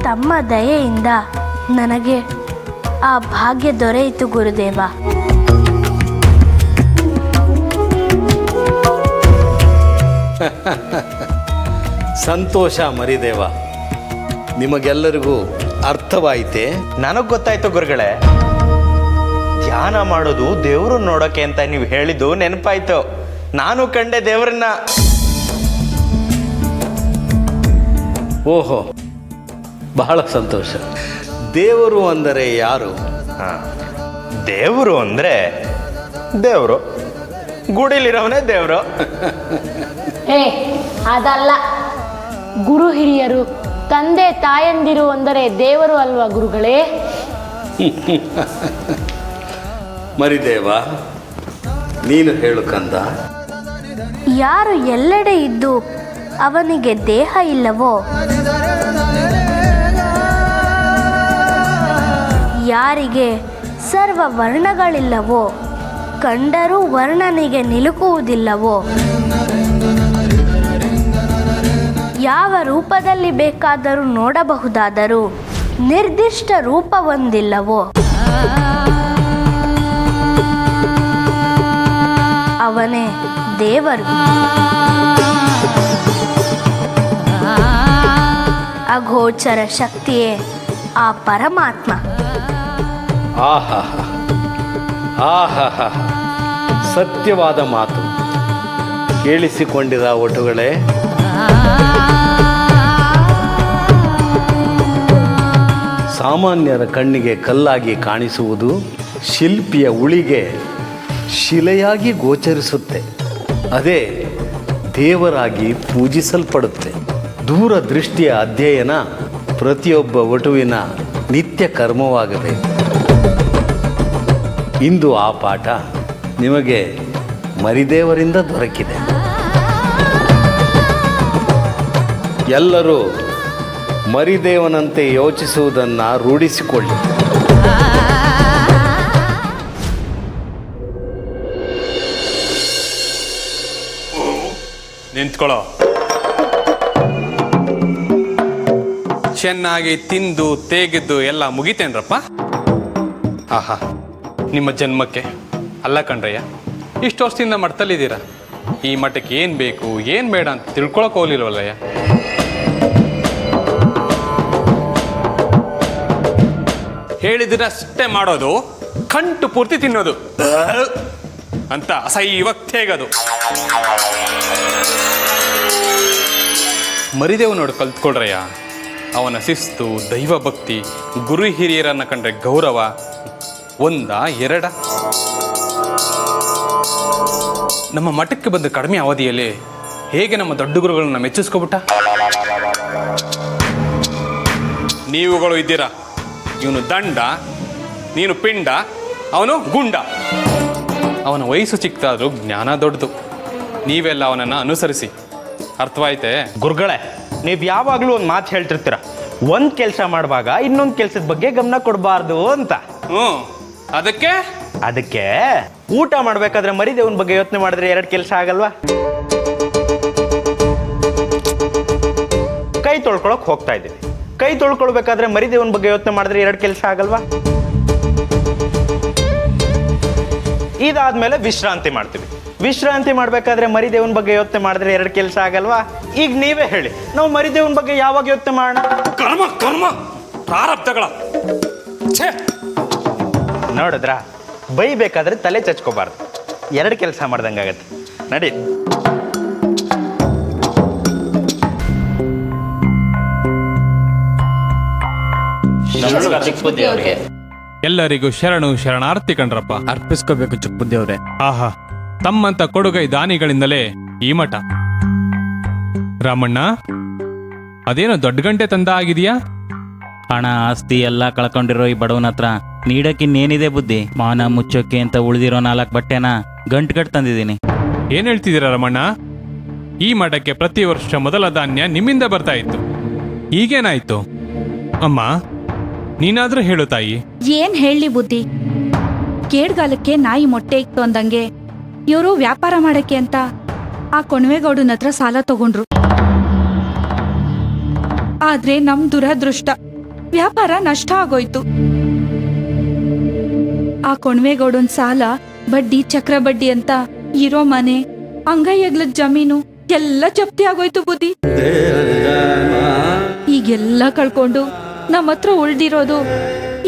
ತಮ್ಮ ದಯೆಯಿಂದ ನನಗೆ ಆ ಭಾಗ್ಯ ದೊರೆಯಿತು ಗುರುದೇವ. ಸಂತೋಷ ಮರಿದೇವ. ನಿಮಗೆಲ್ಲರಿಗೂ ಅರ್ಥವಾಯಿತೆ? ನನಗೆ ಗೊತ್ತಾಯ್ತು ಗುರುಗಳೇ. ಧ್ಯಾನ ಮಾಡೋದು ದೇವ್ರು ನೋಡೋಕೆ ಅಂತ ನೀವು ಹೇಳಿದ್ದು ನೆನಪಾಯ್ತು. ನಾನು ಕಂಡೆ ದೇವ್ರನ್ನ. ಓಹೋ, ಬಹಳ ಸಂತೋಷ. ದೇವರು ಅಂದರೆ ಯಾರು? ದೇವರು ಅಂದರೆ ದೇವರು, ಗುಡಿಲಿರೋವನೇ ದೇವರು. ಅದಲ್ಲ, ಗುರು ಹಿರಿಯರು, ತಂದೆ ತಾಯಂದಿರು ಅಂದರೆ ದೇವರು ಅಲ್ವಾ ಗುರುಗಳೇ? ಮರಿದೇವ, ನೀನು ಹೇಳು ಕಂದ. ಯಾರು ಎಲ್ಲೆಡೆ ಇದ್ದು ಅವನಿಗೆ ದೇಹ ಇಲ್ಲವೋ, ಯಾರಿಗೆ ಸರ್ವ ವರ್ಣಗಳಿಲ್ಲವೋ, ಕಂಡರೂ ವರ್ಣನಿಗೆ ನಿಲುಕುವುದಿಲ್ಲವೋ, ಯಾವ ರೂಪದಲ್ಲಿ ಬೇಕಾದರೂ ನೋಡಬಹುದಾದರೂ ನಿರ್ದಿಷ್ಟ ರೂಪ ಹೊಂದಿಲ್ಲವೋ, ಅವನೇ ದೇವರು. ಅಗೋಚರ ಶಕ್ತಿಯೇ ಆ ಪರಮಾತ್ಮ. ಆಹಾ ಆಹಾ, ಸತ್ಯವಾದ ಮಾತು. ಕೇಳಿಸಿಕೊಂಡಿರ ಒಟುಗಳೇ. ಸಾಮಾನ್ಯರ ಕಣ್ಣಿಗೆ ಕಲ್ಲಾಗಿ ಕಾಣಿಸುವುದು ಶಿಲ್ಪಿಯ ಉಳಿಗೆ ಶಿಲೆಯಾಗಿ ಗೋಚರಿಸುತ್ತೆ. ಅದೇ ದೇವರಾಗಿ ಪೂಜಿಸಲ್ಪಡುತ್ತೆ. ದೂರದೃಷ್ಟಿಯ ಅಧ್ಯಯನ ಪ್ರತಿಯೊಬ್ಬ ವಟುವಿನ ನಿತ್ಯ ಕರ್ಮವಾಗಬೇಕು. ಇಂದು ಆ ಪಾಠ ನಿಮಗೆ ಮರಿದೇವರಿಂದ ದೊರಕಿದೆ. ಎಲ್ಲರೂ ಮರಿದೇವನಂತೆ ಯೋಚಿಸುವುದನ್ನು ರೂಢಿಸಿಕೊಳ್ಳಿ. ನಿಂತ್ಕೊಳ್ಳೋ. ಚೆನ್ನಾಗಿ ತಿಂದು ತೇಗಿದ್ದು ಎಲ್ಲ ಮುಗಿತೇನ್ರಪ್ಪ? ಆಹಾ, ನಿಮ್ಮ ಜನ್ಮಕ್ಕೆ ಅಲ್ಲ ಕಣ್ರಯ್ಯ, ಇಷ್ಟು ವರ್ಷದಿಂದ ಮಠದಲ್ಲಿದ್ದೀರಾ. ಈ ಮಠಕ್ಕೆ ಏನು ಬೇಕು ಏನು ಬೇಡ ಅಂತ ತಿಳ್ಕೊಳಕ್ ಹೋಗ್ಲಿಲ್ವಲ್ಲಯ್ಯ. ಹೇಳಿದ್ರಷ್ಟೇ ಮಾಡೋದು, ಕಂಟು ಪೂರ್ತಿ ತಿನ್ನೋದು ಅಂತ ಅಸಹ್ಯವಾಗಿ ತೇಗದು. ಮರಿದೇವ್ ನೋಡಿ ಕಲ್ತ್ಕೊಳ್ರಯ್ಯ. ಅವನ ಶಿಸ್ತು, ದೈವ ಭಕ್ತಿ, ಗುರು ಹಿರಿಯರನ್ನ ಕಂಡ್ರೆ ಗೌರವ ಒಂದ ಎರಡ. ನಮ್ಮ ಮಠಕ್ಕೆ ಬಂದ ಕಡಿಮೆ ಅವಧಿಯಲ್ಲಿ ಹೇಗೆ ನಮ್ಮ ದೊಡ್ಡ ಗುರುಗಳನ್ನ ಮೆಚ್ಚಿಸ್ಕೊಬಿಟ್ಟ. ನೀವುಗಳು ಇದ್ದೀರಾ. ಇವನು ದಂಡ, ನೀನು ಪಿಂಡ, ಅವನು ಗುಂಡ. ಅವನ ವಯಸ್ಸು ಚಿಕ್ಕದಾದ್ರೂ ಜ್ಞಾನ ದೊಡ್ಡದು. ನೀವೆಲ್ಲ ಅವನನ್ನು ಅನುಸರಿಸಿ. ಅರ್ಥವಾಯ್ತೆ? ಗುರುಗಳೇ, ನೀವು ಯಾವಾಗಲೂ ಒಂದು ಮಾತು ಹೇಳ್ತಿರ್ತೀರ, ಒಂದು ಕೆಲಸ ಮಾಡುವಾಗ ಇನ್ನೊಂದು ಕೆಲಸದ ಬಗ್ಗೆ ಗಮನ ಕೊಡಬಾರ್ದು ಅಂತ. ಅದಕ್ಕೆ ಊಟ ಮಾಡಬೇಕಾದ್ರೆ ಮರಿದೇವನ ಬಗ್ಗೆ ಯೋಚನೆ ಮಾಡಿದ್ರೆ 2 ಕೆಲಸ ಆಗಲ್ವಾ? ಕೈ ತೊಳ್ಕೊಳಕ್ ಹೋಗ್ತಾ ಇದ್ದೀವಿ, ಕೈ ತೊಳ್ಕೊಳ್ಬೇಕಾದ್ರೆ ಮರಿದೇವನ ಬಗ್ಗೆ ಯೋಚನೆ ಮಾಡಿದ್ರೆ 2 ಕೆಲಸ ಆಗಲ್ವಾ? ಇದಾದ್ಮೇಲೆ ವಿಶ್ರಾಂತಿ ಮಾಡ್ತೀವಿ, ವಿಶ್ರಾಂತಿ ಮಾಡ್ಬೇಕಾದ್ರೆ ಮರಿದೇವನ ಬಗ್ಗೆ ಯೋಚನೆ ಮಾಡಿದ್ರೆ 2 ಕೆಲಸ ಆಗಲ್ವಾ? ಈಗ ನೀವೇ ಹೇಳಿ, ನಾವು ಮರಿದೇವನ ಬಗ್ಗೆ ಯಾವಾಗ ಯೋಚನೆ ಮಾಡೋಣ? ಕರ್ಮ ಕರ್ಮ ಪ್ರಾರಬ್ಧಗಳ. ನೋಡಿದ್ರಾ, ಬೈಬೇಕಾದ್ರೆ ತಲೆ ಚಚ್ಕೋಬಾರ್ದು. 2 ಕೆಲಸ ಮಾಡ್ದಂಗಾಗತ್ತೆ. ನಡಿ. ಎಲ್ಲರಿಗೂ ಶರಣು ಶರಣಾರ್ಥಿ ಕಣ್ರಪ್ಪ. ಅರ್ಪಿಸ್ಕೋಬೇಕು ಚಿಕ್ಕಬುದ್ಧಿ ಅವ್ರೆ. ಆಹಾ, ತಮ್ಮಂತ ಕೊಡುಗೈ ದಾನಿಗಳಿಂದಲೇ ಈ ಮಠ. ರಾಮಣ್ಣ, ಅದೇನೋ ದೊಡ್ಡ ಗಂಟೆ ತಂದ ಆಗಿದೆಯಾ? ಹಣ ಆಸ್ತಿ ಎಲ್ಲ ಕಳ್ಕೊಂಡಿರೋ ಈ ಬಡವನ ಹತ್ರ ನೀಡಕ್ಕಿನ್ನೇನಿದೆ ಬುದ್ಧಿ? ಮಾನ ಮುಚ್ಚೋಕೆ ಅಂತ ಉಳಿದಿರೋ 4 ಬಟ್ಟೆನ ಗಂಟುಗಟ್ಟು ತಂದಿದ್ದೀನಿ. ಏನ್ ಹೇಳ್ತಿದ್ದೀರಾ ರಮಣ್ಣ? ಈ ಮಠಕ್ಕೆ ಪ್ರತಿ ವರ್ಷ ಮೊದಲ ಧಾನ್ಯ ನಿಮ್ಮಿಂದ ಬರ್ತಾ ಇತ್ತು. ಈಗೇನಾಯ್ತು? ಅಮ್ಮ, ನೀನಾದ್ರೂ ಹೇಳು ತಾಯಿ. ಏನ್ ಹೇಳಿ ಬುದ್ಧಿ? ಕೇಡ್ಗಾಲಕ್ಕೆ ನಾಯಿ ಮೊಟ್ಟೆ ಇಕ್ತು ಅಂದಂಗೆ ಇವರು ವ್ಯಾಪಾರ ಮಾಡಕ್ಕೆ ಅಂತ ಆ ಕೊಣವೇಗೌಡನ ಹತ್ರ ಸಾಲ ತಗೊಂಡ್ರು. ಆದ್ರೆ ನಮ್ ದುರದೃಷ್ಟ ವ್ಯಾಪಾರ ನಷ್ಟ ಆಗೋಯ್ತು. ಆ ಕೊಣವೇಗೌಡನ್ ಸಾಲ, ಬಡ್ಡಿ, ಚಕ್ರ ಬಡ್ಡಿ ಅಂತ ಇರೋ ಮನೆ, ಅಂಗೈ ಅಗ್ಲದ ಜಮೀನು ಎಲ್ಲ ಜಪ್ತಿ ಆಗೋಯ್ತು ಬುದ್ಧಿ. ಈಗೆಲ್ಲ ಕಳ್ಕೊಂಡು ನಮ್ಮ ಹತ್ರ ಉಳ್ದಿರೋದು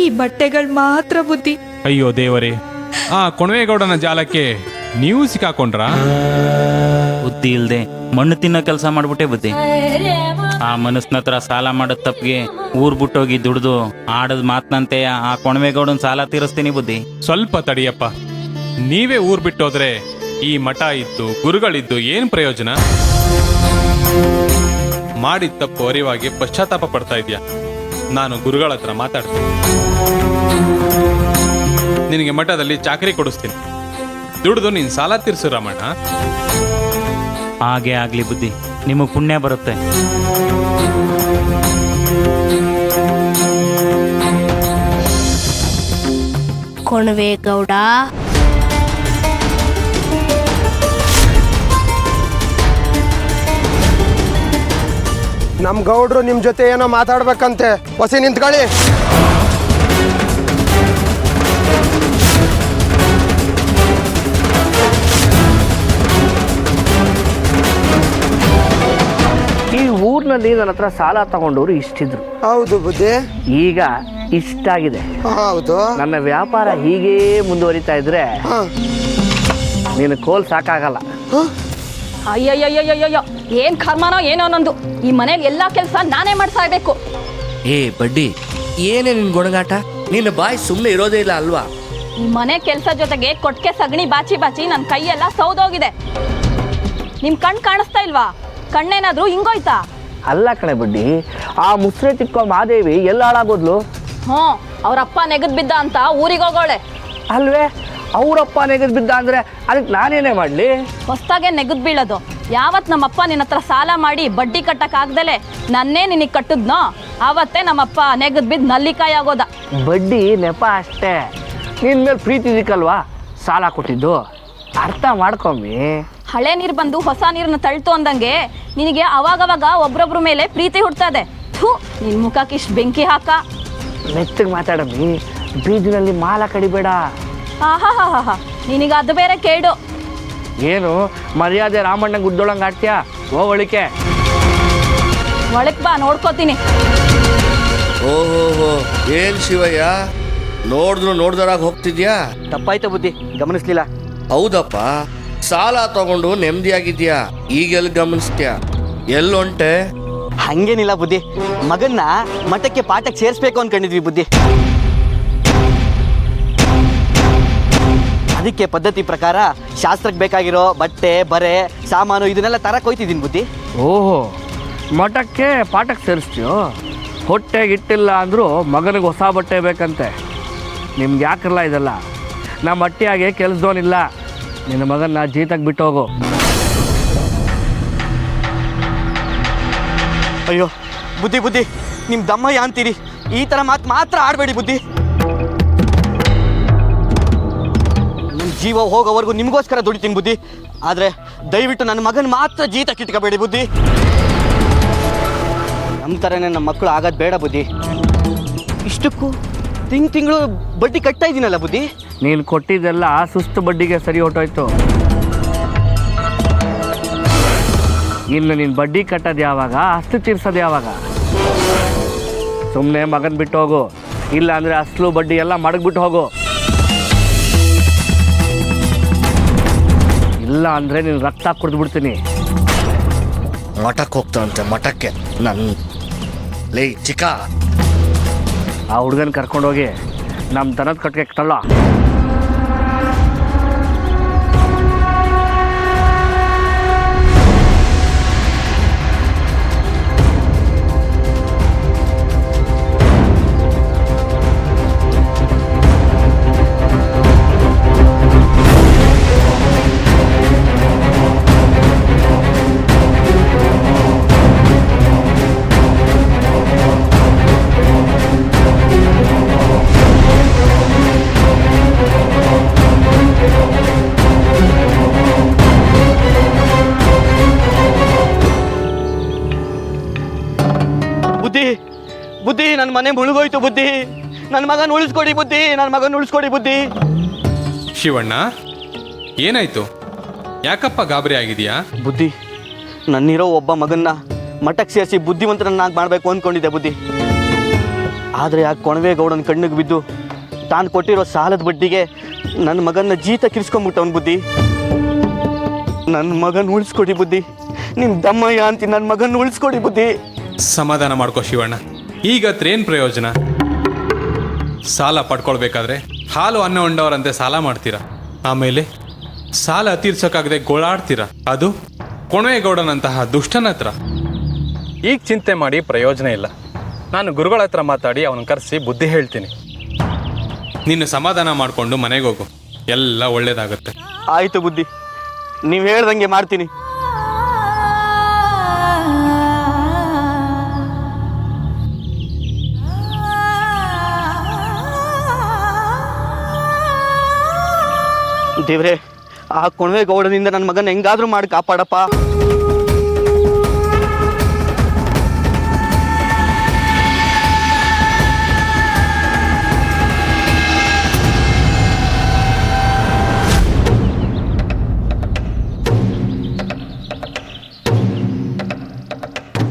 ಈ ಬಟ್ಟೆಗಳು ಮಾತ್ರ ಬುದ್ಧಿ. ಅಯ್ಯೋ ದೇವರೇ, ಆ ಕೊಣವೇಗೌಡನ ಜಾಲಕ್ಕೆ ನೀವು ಸಿಕ್ಕಾಕೊಂಡ್ರಾ? ಬುದ್ಧಿ ಇಲ್ದೆ ಮಣ್ಣು ತಿನ್ನೋ ಕೆಲಸ ಮಾಡ್ಬಿಟ್ಟೆ ಬುದ್ಧಿ. ಆ ಮನಸ್ಸಿನ ಹತ್ರ ಸಾಲ ಮಾಡೋದ್ ತಪ್ಪಿಗೆ ಊರ್ ಬಿಟ್ಟೋಗಿ ದುಡ್ದು ಆಡದ್ ಮಾತ್ನಂತೆ ಆ ಕೊಣವೇಗೌಡನ್ ಸಾಲ ತೀರಿಸ್ತೀನಿ ಬುದ್ಧಿ. ಸ್ವಲ್ಪ ತಡಿಯಪ್ಪ, ನೀವೇ ಊರ್ ಬಿಟ್ಟೋದ್ರೆ ಈ ಮಠ ಇದ್ದು ಗುರುಗಳಿದ್ದು ಏನ್ ಪ್ರಯೋಜನ? ಮಾಡಿದ ತಪ್ಪು ಅರಿವಾಗಿ ಪಶ್ಚಾತ್ತಾಪ ಪಡ್ತಾ ಇದೆಯಾ? ನಾನು ಗುರುಗಳ ಹತ್ರ ಮಾತಾಡ್ತೀನಿ. ನಿನಗೆ ಮಠದಲ್ಲಿ ಚಾಕರಿ ಕೊಡಿಸ್ತೀನಿ, ದುಡ್ದು ನೀನ್ ಸಾಲ ತೀರ್ಸು ರಾಮಣ್ಣ. ಹಾಗೆ ಆಗ್ಲಿ ಬುದ್ಧಿ, ನಿಮಗ್ ಪುಣ್ಯ ಬರುತ್ತೆ. ಕೊಣವೇಗೌಡ, ನಮ್ ಗೌಡ್ರು ನಿಮ್ ಜೊತೆ ಏನೋ ಮಾತಾಡ್ಬೇಕಂತೆ, ಹೊಸಿ ನಿಂತ್ಕೊಳ್ಳಿ. ಈ ಊರಿನಲ್ಲಿ ನನ್ನ ಹತ್ರ ಸಾಲ ತಗೊಂಡವ್ರು ಇಷ್ಟಿದ್ರು. ಹೌದು ಬುದ್ಧಿ, ಈಗ ಇಷ್ಟಾಗಿದೆ. ಹೌದು. ನನ್ನ ವ್ಯಾಪಾರ ಹೀಗೇ ಮುಂದುವರಿತಾ ಇದ್ರೆ ನೀನು ಕೋಲ್ ಸಾಕಾಗಲ್ಲ. ಅಯ್ಯಯ್ಯಯ್ಯಯ್ಯಯ್ಯೋ, ಏನ್ ಕರ್ಮನೋ ಏನೋ ನಂದು. ಈ ಮನೇಲಿ ಎಲ್ಲಾ ಕೆಲಸ ನಾನೇ ಮಾಡ್ತಾ ಇರ್ಬೇಕು. ಏ ಬಡ್ಡಿ, ಏನೇ ನಿನ್ ಗೊಣಗಾಟ? ನಿನ್ನ ಬಾಯಿ ಸುಮ್ಮನೆ ಇರೋದೇ ಇಲ್ಲ ಅಲ್ವಾ? ಈ ಮನೆ ಕೆಲಸ ಜೊತೆಗೆ ಕೊಟ್ಟಿಗೆ ಸಗಣಿ ಬಾಚಿ ಬಾಚಿ ನನ್ನ ಕೈಯೆಲ್ಲ ಸೌದೋಗಿದೆ. ನಿಮ್ ಕಣ್ ಕಾಣಿಸ್ತಾ ಇಲ್ವಾ? ಕಣ್ಣೇನಾದ್ರೂ ಹಿಂಗೋಯ್ತಾ? ಅಲ್ಲ ಕಣೆ ಬಡ್ಡಿ, ಆ ಮುಸ್ರೆ ತಿಕ್ಕೋ ಮಾದೇವಿ ಎಲ್ಲ ಹಾಳಾಗೋದ್ಲು. ಅವ್ರಪ್ಪ ನೆಗದ್ ಬಿದ್ದ ಅಂತ ಊರಿಗೆ ಹೋಗೋಳೆ ಅಲ್ವೇ? ಅವರಪ್ಪ ನೆಗದ್ ಬಿದ್ದ ಅಂದ್ರೆ ಅದಕ್ಕೆ ನಾನೇನೇ ಮಾಡ್ಲಿ? ಹೊಸ್ದಾಗೆ ನೆಗದ್ ಬೀಳೋದು. ಯಾವತ್ ನಮ್ಮಪ್ಪ ನಿನ್ನ ಹತ್ರ ಸಾಲ ಮಾಡಿ ಬಡ್ಡಿ ಕಟ್ಟಕ್ ಆಗ್ದಲೆ ನನ್ನೇ ನಿನಗೆ ಕಟ್ಟದ್ನೋ ಆವತ್ತೇ ನಮ್ಮಪ್ಪ ನೆಗದ್ ಬಿದ್ದು ನಲ್ಲಿಕಾಯಿ ಆಗೋದ. ಬಡ್ಡಿ ನೆಪ ಅಷ್ಟೇ. ನಿನ್ ಮೇಲೆ ಪ್ರೀತಿ ಇದಕ್ಕಲ್ವಾ ಸಾಲ ಕೊಟ್ಟಿದ್ದು, ಅರ್ಥ ಮಾಡ್ಕೊಮ್ಮಿ. ಹಳೆ ನೀರು ಬಂದು ಹೊಸ ನೀರನ್ನ ತಳ್ತು ಅಂದಂಗೆ ನಿನಗೆ ಅವಾಗವಾಗ ಒಬ್ರೊಬ್ರ ಮೇಲೆ ಪ್ರೀತಿ ಹುಡ್ತದೆ. ಥೂ, ನಿನ್ ಮುಖಕ್ಕಿಷ್ಟು ಬೆಂಕಿ ಹಾಕ. ಮೆತ್ತಗೆ ಮಾತಾಡಮ್ಮಿ, ಬೀದಿನಲ್ಲಿ ಮಾಲ ಕಡಿಬೇಡ. ಆಹಾ, ನಿನಗೆ ಅದು ಬೇರೆ ಕೇಡು. ಏನು ಮರ್ಯಾದೆ ರಾಮಣ್ಣ ಗುದ್ದೊಳಂಗೆ ಆಡ್ತೀಯಾ? ಹೋಗಳಿಕೆ ಒಳಕ್ ಬಾ, ನೋಡ್ಕೋತೀನಿ. ಓಹೋ, ಏನ್ ಶಿವಯ್ಯ, ನೋಡ್ದರಾಗ ಹೋಗ್ತಿದ್ಯಾ? ತಪ್ಪಾಯ್ತು ಬುದ್ಧಿ, ಗಮನಿಸ್ಲಿಲ್ಲ. ಹೌದಪ್ಪ, ಸಾಲ ತಗೊಂಡು ನೆಮ್ಮದಿಯಾಗಿದ್ಯಾ, ಈಗೆಲ್ಲಿ ಗಮನಿಸ್ತ್ಯಾ? ಎಲ್ಲೊಂಟೆ? ಹಂಗೇನಿಲ್ಲ ಬುದ್ಧಿ, ಮಗನ್ನ ಮಠಕ್ಕೆ ಪಾಠಕ್ಕೆ ಸೇರಿಸ್ಬೇಕು ಅನ್ಕೊಂಡಿದ್ವಿ ಬುದ್ಧಿ. ಅದಕ್ಕೆ ಪದ್ಧತಿ ಪ್ರಕಾರ ಶಾಸ್ತ್ರಕ್ಕೆ ಬೇಕಾಗಿರೋ ಬಟ್ಟೆ, ಬರೆ, ಸಾಮಾನು ಇದನ್ನೆಲ್ಲ ತರಕ್ಕೆ ಹೋಯ್ತಿದ್ದೀನಿ ಬುದ್ಧಿ. ಓಹೋ, ಮಠಕ್ಕೆ ಪಾಠಕ್ಕೆ ಸೇರಿಸ್ತೀಯೋ? ಹೊಟ್ಟೆಗೆ ಇಟ್ಟಿಲ್ಲ ಅಂದರೂ ಮಗನಿಗೆ ಹೊಸ ಬಟ್ಟೆ ಬೇಕಂತೆ. ನಿಮ್ಗೆ ಯಾಕಿರಲ್ಲ ಇದೆಲ್ಲ? ನಮ್ಮ ಮಟ್ಟಿಯಾಗೆ ಕೆಲಸದವನಿಲ್ಲ. ನಿನ್ನ ಮಗನ್ನ ಜೀತಕ್ಕೆ ಬಿಟ್ಟು ಹೋಗು. ಅಯ್ಯೋ ಬುದ್ಧಿ, ನಿಮ್ಮ ದಮ್ಮಯ್ಯ ಅಂತೀರಿ, ಈ ಥರ ಮಾತು ಮಾತ್ರ ಆಡಬೇಡಿ ಬುದ್ಧಿ. ನಿಮ್ಮ ಜೀವ ಹೋಗೋವರೆಗೂ ನಿಮಗೋಸ್ಕರ ದುಡಿತೀನಿ ಬುದ್ಧಿ. ಆದರೆ ದಯವಿಟ್ಟು ನನ್ನ ಮಗನ ಮಾತ್ರ ಜೀತಕ್ಕೆ ಇಟ್ಕೋಬೇಡಿ ಬುದ್ಧಿ. ನಮ್ಮ ಥರನೇ ನಮ್ಮ ಮಕ್ಕಳು ಆಗೋದು ಬೇಡ ಬುದ್ಧಿ. ಇಷ್ಟಕ್ಕೂ ತಿಂಗಳು ಬಡ್ಡಿ ಕಟ್ತಾ ಇದ್ದೀನಲ್ಲ ಬುದ್ಧಿ. ನೀನು ಕೊಟ್ಟಿದ್ದೆಲ್ಲ ಸುಸ್ತು ಬಡ್ಡಿಗೆ ಸರಿ ಹೊಟ್ಟೋಯ್ತು. ಇನ್ನು ನೀನು ಬಡ್ಡಿ ಕಟ್ಟೋದು ಯಾವಾಗ, ಅಸ್ಲು ತೀರ್ಸೋದು ಯಾವಾಗ? ಸುಮ್ಮನೆ ಮಗನ್ ಬಿಟ್ಟು ಹೋಗು, ಇಲ್ಲ ಅಂದರೆ ಅಸ್ಲು ಬಡ್ಡಿ ಎಲ್ಲ ಮಡಗ್ಬಿಟ್ಟು ಹೋಗು. ಇಲ್ಲ ಅಂದರೆ ನೀನು ರಕ್ತ ಕುಡಿದ್ಬಿಡ್ತೀನಿ. ಮಠಕ್ಕೆ ಹೋಗ್ತಾನಂತೆ, ಮಠಕ್ಕೆ. ನನ್ನ ಲೇ ಚಿಕ್ಕ, ಆ ಹುಡುಗನ ಕರ್ಕೊಂಡೋಗಿ ನಮ್ಮ ದನದ ಕಟ್ಟಿಗೆ ತಳ್ಳೋ. ಬುದ್ಧಿ, ನನ್ನ ಮನೆ ಮುಳುಗೋಯ್ತು ಬುದ್ಧಿ. ನನ್ನ ಮಗನ ಉಳಿಸ್ಕೊಡಿ ಬುದ್ಧಿ, ನನ್ನ ಮಗನ ಉಳಿಸ್ಕೊಡಿ ಬುದ್ಧಿ. ಶಿವಣ್ಣ, ಏನಾಯ್ತು? ಯಾಕಪ್ಪ ಗಾಬರಿ ಆಗಿದೆಯಾ? ಬುದ್ಧಿ, ನನ್ನಿರೋ ಒಬ್ಬ ಮಗನ್ನ ಮಠಕ್ಕೆ ಸೇರಿಸಿ ಬುದ್ಧಿವಂತರನ್ನಾಗಿ ಮಾಡಬೇಕು ಅಂದ್ಕೊಂಡಿದ್ದೆ ಬುದ್ಧಿ. ಆದರೆ ಆ ಕೊಣವೇಗೌಡನ ಕಣ್ಣಿಗೆ ಬಿದ್ದು ತಾನು ಕೊಟ್ಟಿರೋ ಸಾಲದ ಬಡ್ಡಿಗೆ ನನ್ನ ಮಗನ ಜೀತ ಕಿರಿಸ್ಕೊಂಡ್ಬಿಟ್ಟವನು ಬುದ್ಧಿ. ನನ್ನ ಮಗನ ಉಳಿಸ್ಕೊಡಿ ಬುದ್ಧಿ, ನಿಮ್ಮ ದಮ್ಮಯ್ಯ ಅಂತಿ ನನ್ನ ಮಗನ ಉಳಿಸ್ಕೊಡಿ ಬುದ್ಧಿ. ಸಮಾಧಾನ ಮಾಡ್ಕೋ ಶಿವಣ್ಣ. ಈಗ ಏನ್ ಪ್ರಯೋಜನ? ಸಾಲ ಪಡ್ಕೊಳ್ಬೇಕಾದ್ರೆ ಹಾಲು ಅನ್ನ ಉಂಡವರಂತೆ ಸಾಲ ಮಾಡ್ತೀರಾ, ಆಮೇಲೆ ಸಾಲ ತೀರ್ಸೋಕ್ಕಾಗದೆ ಗೋಳಾಡ್ತೀರಾ, ಅದು ಕೊಣವೇಗೌಡನಂತಹ ದುಷ್ಟನ ಹತ್ರ. ಈಗ ಚಿಂತೆ ಮಾಡಿ ಪ್ರಯೋಜನ ಇಲ್ಲ. ನಾನು ಗುರುಗಳ ಹತ್ರ ಮಾತಾಡಿ ಅವನ ಕರೆಸಿ ಬುದ್ಧಿ ಹೇಳ್ತೀನಿ. ನೀನು ಸಮಾಧಾನ ಮಾಡಿಕೊಂಡು ಮನೆಗೆ ಹೋಗು, ಎಲ್ಲ ಒಳ್ಳೇದಾಗುತ್ತೆ. ಆಯಿತು ಬುದ್ಧಿ, ನೀವು ಹೇಳ್ದಂಗೆ ಮಾಡ್ತೀನಿ. ದೇವ್ರೆ, ಆ ಕೊಣವೇಗೌಡನಿಂದ ನನ್ನ ಮಗನ ಹೆಂಗಾದ್ರೂ ಮಾಡಿ ಕಾಪಾಡಪ್ಪ.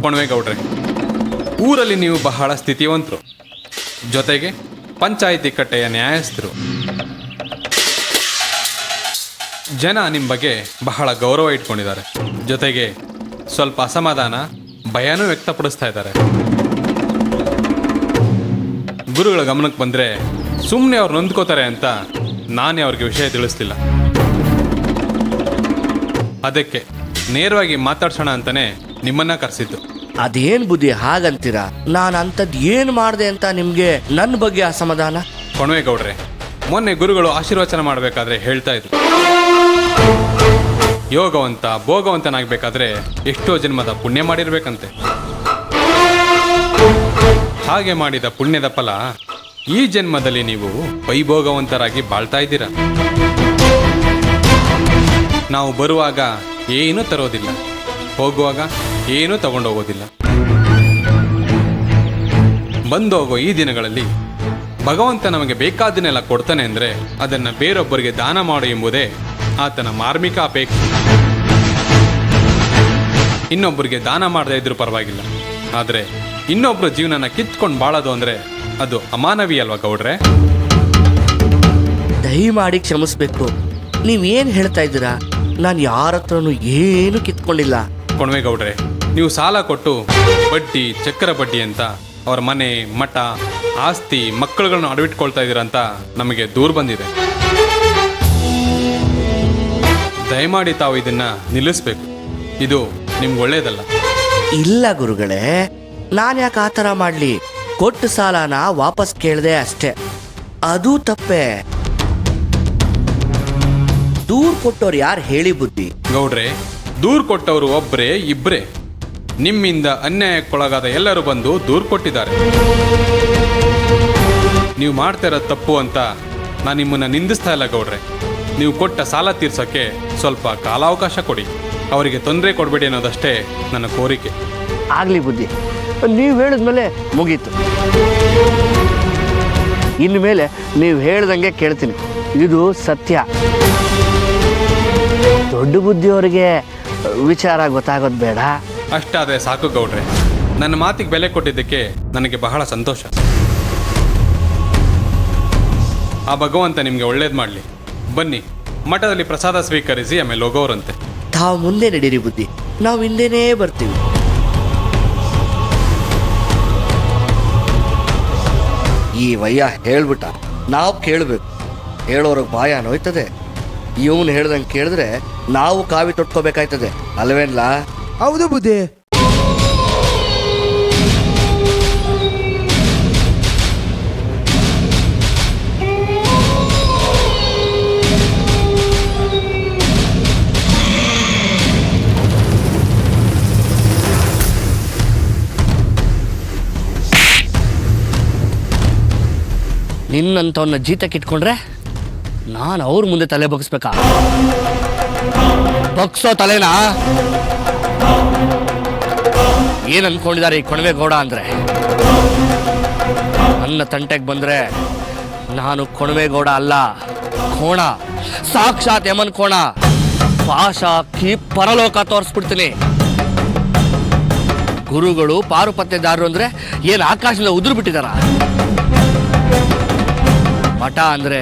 ಕೊಣವೇಗೌಡ್ರೆ, ಊರಲ್ಲಿ ನೀವು ಬಹಳ ಸ್ಥಿತಿವಂತರು, ಜೊತೆಗೆ ಪಂಚಾಯಿತಿ ಕಟ್ಟೆಯ ನ್ಯಾಯಸ್ಥರು. ಜನ ನಿಮ್ಮ ಬಗ್ಗೆ ಬಹಳ ಗೌರವ ಇಟ್ಕೊಂಡಿದ್ದಾರೆ, ಜೊತೆಗೆ ಸ್ವಲ್ಪ ಅಸಮಾಧಾನ, ಭಯನೂ ವ್ಯಕ್ತಪಡಿಸ್ತಾ ಇದ್ದಾರೆ. ಗುರುಗಳ ಗಮನಕ್ಕೆ ಬಂದರೆ ಸುಮ್ಮನೆ ಅವ್ರು ನೊಂದ್ಕೋತಾರೆ ಅಂತ ನಾನೇ ಅವ್ರಿಗೆ ವಿಷಯ ತಿಳಿಸ್ತಿಲ್ಲ. ಅದಕ್ಕೆ ನೇರವಾಗಿ ಮಾತಾಡ್ಸೋಣ ಅಂತಾನೆ ನಿಮ್ಮನ್ನ ಕರೆಸಿದ್ದು. ಅದೇನ್ ಬುದ್ಧಿ ಹಾಗಂತೀರಾ? ನಾನು ಅಂಥದ್ದು ಏನು ಮಾಡಿದೆ ಅಂತ ನಿಮಗೆ ನನ್ನ ಬಗ್ಗೆ ಅಸಮಾಧಾನ? ಕೊಣವೇಗೌಡ್ರೆ, ಮೊನ್ನೆ ಗುರುಗಳು ಆಶೀರ್ವಚನ ಮಾಡಬೇಕಾದ್ರೆ ಹೇಳ್ತಾ ಇದ್ರು, ಯೋಗವಂತ ಭೋಗವಂತನಾಗಬೇಕಾದ್ರೆ ಎಷ್ಟೋ ಜನ್ಮದ ಪುಣ್ಯ ಮಾಡಿರ್ಬೇಕಂತೆ. ಹಾಗೆ ಮಾಡಿದ ಪುಣ್ಯದ ಫಲ ಈ ಜನ್ಮದಲ್ಲಿ ನೀವು ವೈಭೋಗವಂತರಾಗಿ ಬಾಳ್ತಾ ಇದ್ದೀರಾ. ನಾವು ಬರುವಾಗ ಏನೂ ತರೋದಿಲ್ಲ, ಹೋಗುವಾಗ ಏನೂ ತಗೊಂಡೋಗೋದಿಲ್ಲ. ಬಂದೋಗೋ ಈ ದಿನಗಳಲ್ಲಿ ಭಗವಂತ ನಮಗೆ ಬೇಕಾದನ್ನೆಲ್ಲ ಕೊಡ್ತಾನೆ ಅಂದರೆ ಅದನ್ನು ಬೇರೊಬ್ಬರಿಗೆ ದಾನ ಮಾಡು ಎಂಬುದೇ ಆತನ ಮಾರ್ಮಿಕ ಅಪೇಕ್ಷೆ. ಇನ್ನೊಬ್ಬರಿಗೆ ದಾನ ಮಾಡದೇ ಇದ್ರೂ ಪರವಾಗಿಲ್ಲ, ಆದರೆ ಇನ್ನೊಬ್ಬರ ಜೀವನನ ಕಿತ್ಕೊಂಡು ಬಾಳೋದು ಅಂದರೆ ಅದು ಅಮಾನವೀಯ ಅಲ್ವಾ ಗೌಡ್ರೆ? ದಯಮಾಡಿ ಕ್ಷಮಿಸ್ಬೇಕು. ನೀವೇನು ಹೇಳ್ತಾ ಇದ್ದೀರಾ? ನಾನು ಯಾರ ಹತ್ರನೂ ಏನು ಕಿತ್ಕೊಂಡಿಲ್ಲ. ಕೊಣವೇಗೌಡ್ರೆ, ನೀವು ಸಾಲ ಕೊಟ್ಟು ಬಡ್ಡಿ, ಚಕ್ರ ಬಡ್ಡಿ ಅಂತ ಅವರ ಮನೆ, ಮಠ, ಆಸ್ತಿ, ಮಕ್ಕಳುಗಳನ್ನು ಅಡವಿಟ್ಕೊಳ್ತಾ ಇದ್ದೀರಂತ ನಮಗೆ ದೂರ ಬಂದಿದೆ. ದಯಮಾಡಿ ತಾವು ಇದನ್ನ ನಿಲ್ಲಿಸ್ಬೇಕು. ಇದು ನಿಮ್ಗೆ ಒಳ್ಳೇದಲ್ಲ. ಇಲ್ಲ ಗುರುಗಳೇ, ನಾನು ಯಾಕೆ ಆ ಥರ ಮಾಡಲಿ? ಕೊಟ್ಟು ಸಾಲನ ವಾಪಸ್ ಕೇಳಿದೆ ಅಷ್ಟೇ, ಅದು ತಪ್ಪೇ. ದೂರ್ ಕೊಟ್ಟವ್ರು ಯಾರು ಹೇಳಿ ಬುದ್ಧಿ? ಗೌಡ್ರೆ, ದೂರು ಕೊಟ್ಟವರು ಒಬ್ಬರೇ ಇಬ್ಬರೇ. ನಿಮ್ಮಿಂದ ಅನ್ಯಾಯಕ್ಕೊಳಗಾದ ಎಲ್ಲರೂ ಬಂದು ದೂರು ಕೊಟ್ಟಿದ್ದಾರೆ. ನೀವು ಮಾಡ್ತಾ ಇರೋ ತಪ್ಪು ಅಂತ ನಾನು ನಿಮ್ಮನ್ನು ನಿಂದಿಸ್ತಾ ಇಲ್ಲ ಗೌಡ್ರೆ. ನೀವು ಕೊಟ್ಟ ಸಾಲ ತೀರ್ಸೋಕ್ಕೆ ಸ್ವಲ್ಪ ಕಾಲಾವಕಾಶ ಕೊಡಿ, ಅವರಿಗೆ ತೊಂದರೆ ಕೊಡಬೇಡಿ ಅನ್ನೋದಷ್ಟೇ ನನ್ನ ಕೋರಿಕೆ. ಆಗಲಿ ಬುದ್ಧಿ, ನೀವು ಹೇಳಿದ್ಮೇಲೆ ಮುಗೀತು. ಇನ್ಮೇಲೆ ನೀವು ಹೇಳ್ದಂಗೆ ಕೇಳ್ತೀನಿ, ಇದು ಸತ್ಯ. ದೊಡ್ಡ ಬುದ್ಧಿಯವರಿಗೆ ವಿಚಾರ ಗೊತ್ತಾಗೋದು ಬೇಡ. ಅಷ್ಟಾದರೆ ಸಾಕು ಗೌಡ್ರೆ. ನನ್ನ ಮಾತಿಗೆ ಬೆಲೆ ಕೊಟ್ಟಿದ್ದಕ್ಕೆ ನನಗೆ ಬಹಳ ಸಂತೋಷ. ಆ ಭಗವಂತ ನಿಮಗೆ ಒಳ್ಳೇದು ಮಾಡಲಿ. ಬನ್ನಿ, ಮಠದಲ್ಲಿ ಪ್ರಸಾದ ಸ್ವೀಕರಿಸಿ ಆಮೇಲೆ ಹೋಗೋರಂತೆ. ತಾವು ಮುಂದೆ ನಡೀರಿ ಬುದ್ಧಿ, ನಾವು ಹಿಂದೆನೇ ಬರ್ತೀವಿ. ಈ ವಯ್ಯ ಹೇಳ್ಬಿಟ್ಟ, ನಾವು ಕೇಳಬೇಕು. ಹೇಳೋರಿಗೆ ಬಾಯ ನೋಯ್ತದೆ. ಇವನು ಹೇಳ್ದಂಗೆ ಕೇಳಿದ್ರೆ ನಾವು ಕಾವಿ ತೊಟ್ಕೋಬೇಕಾಯ್ತದೆ, ಅಲ್ವೇನ್ಲಾ? ಹೌದು ಬುದ್ಧಿ. ನಿನ್ನಂಥವನ್ನ ಜೀತಕ್ಕಿಟ್ಕೊಂಡ್ರೆ ನಾನು ಅವ್ರ ಮುಂದೆ ತಲೆ ಬಗ್ಸ್ಬೇಕಾ? ಬಗ್ಸೋ ತಲೆನಾ? ಏನ್ ಅನ್ಕೊಂಡಿದ್ದಾರೆ ಈ ಕೊಣವೇಗೌಡ ಅಂದ್ರೆ? ನನ್ನ ತಂಟೆಗೆ ಬಂದರೆ ನಾನು ಕೊಣವೇಗೌಡ ಅಲ್ಲ, ಕೋಣ, ಸಾಕ್ಷಾತ್ ಯಮನ್ ಕೋಣ. ಪಾಶ ಹಾಕಿ ಪರಲೋಕ ತೋರಿಸ್ಬಿಡ್ತೀನಿ. ಗುರುಗಳು ಪಾರುಪತ್ಯದಾರರು ಅಂದರೆ ಏನು ಆಕಾಶದಿಂದ ಉದುರು ಬಿಟ್ಟಿದಾರ? ಮಠ ಅಂದರೆ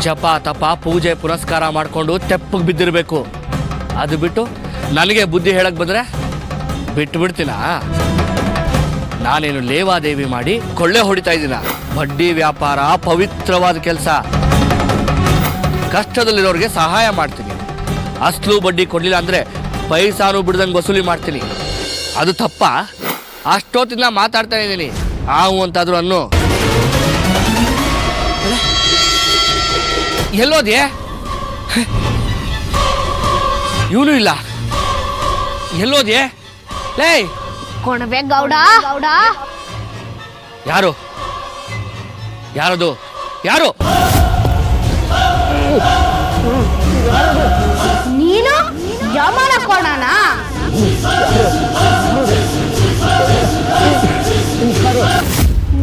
ಜಪ ತಪ ಪೂಜೆ ಪುನಸ್ಕಾರ ಮಾಡಿಕೊಂಡು ತೆಪ್ಪಗೆ ಬಿದ್ದಿರಬೇಕು. ಅದು ಬಿಟ್ಟು ನನಗೆ ಬುದ್ಧಿ ಹೇಳಕ್ಕೆ ಬಂದರೆ ಬಿಟ್ಟು ಬಿಡ್ತೀನ? ನಾನೇನು ಲೇವಾದೇವಿ ಮಾಡಿ ಕೊಳ್ಳೆ ಹೊಡಿತಾ ಇದ್ದೀನ? ಬಡ್ಡಿ ವ್ಯಾಪಾರ ಪವಿತ್ರವಾದ ಕೆಲಸ. ಕಷ್ಟದಲ್ಲಿರೋರಿಗೆ ಸಹಾಯ ಮಾಡ್ತೀನಿ. ಅಸ್ಲು ಬಡ್ಡಿ ಕೊಡಲಿಲ್ಲ ಅಂದರೆ ಪೈಸಾನು ಬಿಡ್ದಂಗೆ ವಸೂಲಿ ಮಾಡ್ತೀನಿ. ಅದು ತಪ್ಪ? ಅಷ್ಟೊತ್ತಿನ ಮಾತಾಡ್ತಾ ಇದ್ದೀನಿ. ಆವು ಅಂತಾದ್ರು ಅನ್ನು. ಎಲ್ಲೋದ್ಯೆ? ಇವನು ಇಲ್ಲ. ಎಲ್ಲೋದ್ಯೆ? ಲೇ ಕೊಣವೇಗೌಡ. ಯಾರು? ಯಾರದು? ಯಾರು? ನೀನು ಯಮನ ಕೋಣನ?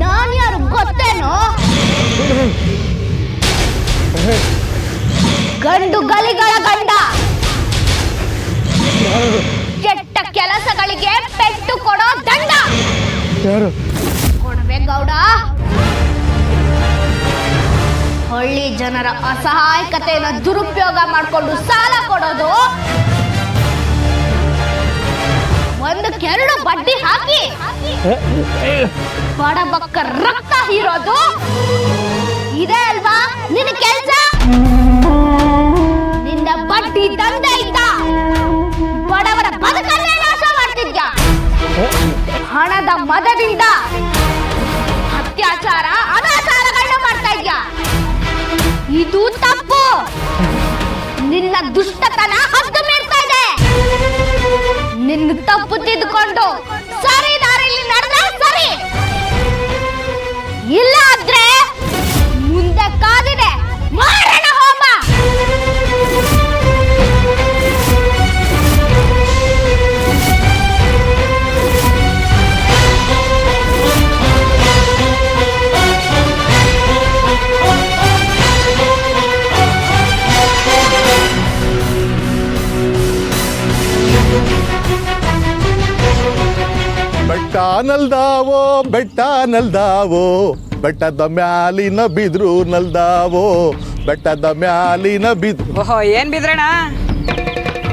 ನಾನು ಯಾರು ಗೊತ್ತೇನೋ? ಗಂಡು ಗಲಿಗಳ ಗಂಡ. ಕೆಟ್ಟ ಕೆಲಸಗಳಿಗೆ ಪೆಟ್ಟು ಕೊಡೋ ದಂಡ. ಕೊಣವೇಗೌಡ, ಹಳ್ಳಿ ಜನರ ಅಸಹಾಯಕತೆಯನ್ನು ದುರುಪಯೋಗ ಮಾಡಿಕೊಂಡು ಸಾಲ ಕೊಡೋದು, ಒಂದು ಕೆರಳು ಬಡ್ಡಿ ಹಾಕಿ ಬಡಬಕ್ಕ ರಕ್ತ ಹೀರೋದು, ಇದೇ ಅಲ್ವಾ ನಿನ್ನ ಕೆಲಸ? ನಿನ್ನ ಬಡ್ಡಿ ದಂಧೆಯಿಂದ ಬಡವರ ಬದುಕನ್ನೇ ನಾಶ ಮಾಡ್ತಿದ್ಯಾ. ಹಣದ ಮದದಿಂದ ಅತ್ಯಾಚಾರ ಅನಾಚಾರಗಳನ್ನ ಮಾಡ್ತಾ ಇದ್ಯಾ. ಇದು ತಪ್ಪು. ನಿನ್ನ ದುಷ್ಟತನ ಹದ್ದು ಮೀರ್ತಾ ಇದೆ. ನಿನ್ನ ತಪ್ಪು ತಿದ್ದುಕೊಂಡು ಸರಿ ದಾರಿಯಲ್ಲಿ ನಡೆದ್ರೆ ಸರಿ, ಇಲ್ಲ ಆದ್ರೆ ಮುಂದೆ ಕಾದಿದೆ ಮಾರಣ ಹೋಮ. ಬೆಟ್ಟ ನಲ್ದಾವೋ ಬೆಟ್ಟ ನಲ್ದಾವೋ, ಬೆಟ್ಟದ ಮ್ಯಾಲಿನ ಬಿದ್ರು ನಲ್ದಾವೋ, ಬೆಟ್ಟದ ಮ್ಯಾಲಿನ ಬಿದ್ರು. ಓಹೋ, ಏನ್ ಬಿದ್ರಣ್ಣ?